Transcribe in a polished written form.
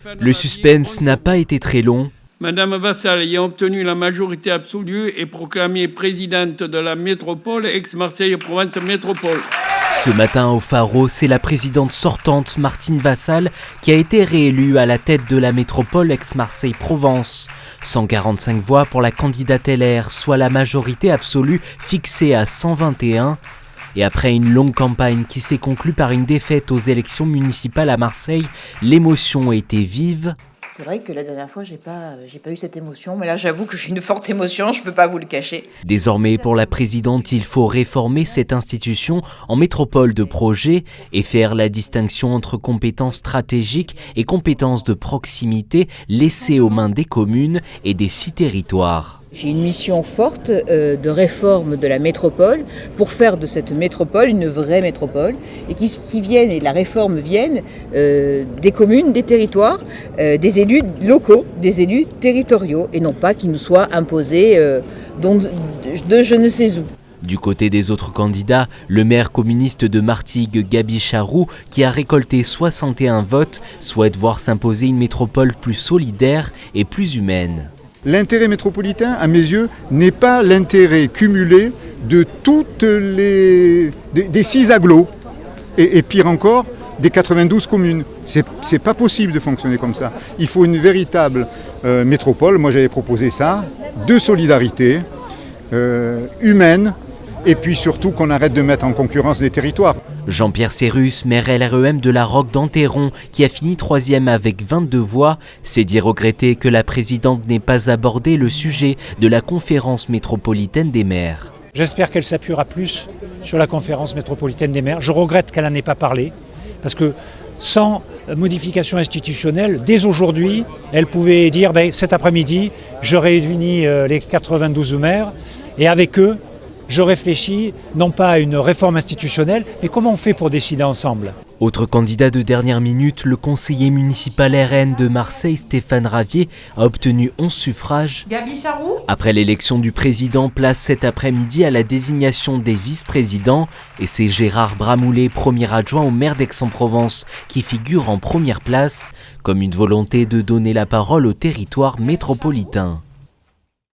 Le suspense n'a pas été très long. Madame Vassal ayant obtenu la majorité absolue est proclamée présidente de la métropole Aix-Marseille-Provence Métropole. Ce matin au Faro, c'est la présidente sortante Martine Vassal qui a été réélue à la tête de la métropole Aix-Marseille-Provence. 145 voix pour la candidate LR, soit la majorité absolue fixée à 121. Et après une longue campagne qui s'est conclue par une défaite aux élections municipales à Marseille, l'émotion était vive. C'est vrai que la dernière fois, j'ai pas eu cette émotion, mais là j'avoue que j'ai une forte émotion, je peux pas vous le cacher. Désormais, pour la présidente, il faut réformer cette institution en métropole de projet et faire la distinction entre compétences stratégiques et compétences de proximité laissées aux mains des communes et des 6 territoires. J'ai une mission forte de réforme de la métropole pour faire de cette métropole une vraie métropole et qui vienne, et la réforme vienne des communes, des territoires, des élus locaux, des élus territoriaux et non pas qui nous soient imposés de je ne sais où. Du côté des autres candidats, le maire communiste de Martigues, Gaby Charroux, qui a récolté 61 votes, souhaite voir s'imposer une métropole plus solidaire et plus humaine. L'intérêt métropolitain, à mes yeux, n'est pas l'intérêt cumulé de toutes des 6 agglos et pire encore, des 92 communes. C'est pas possible de fonctionner comme ça. Il faut une véritable métropole, moi j'avais proposé ça, de solidarité, humaine, et puis surtout qu'on arrête de mettre en concurrence des territoires. Jean-Pierre Cérus, maire LREM de la Roque d'Enterron, qui a fini 3e avec 22 voix, s'est dit regretter que la présidente n'ait pas abordé le sujet de la conférence métropolitaine des maires. J'espère qu'elle s'appuiera plus sur la conférence métropolitaine des maires. Je regrette qu'elle n'en ait pas parlé, parce que sans modification institutionnelle, dès aujourd'hui, elle pouvait dire cet après-midi, je réunis les 92 maires, et avec eux, je réfléchis non pas à une réforme institutionnelle, mais comment on fait pour décider ensemble. Autre candidat de dernière minute, le conseiller municipal RN de Marseille, Stéphane Ravier, a obtenu 11 suffrages. Gaby Charroux. Après l'élection du président, place cet après-midi à la désignation des vice-présidents. Et c'est Gérard Bramoulet, premier adjoint au maire d'Aix-en-Provence, qui figure en première place, comme une volonté de donner la parole au territoire métropolitain.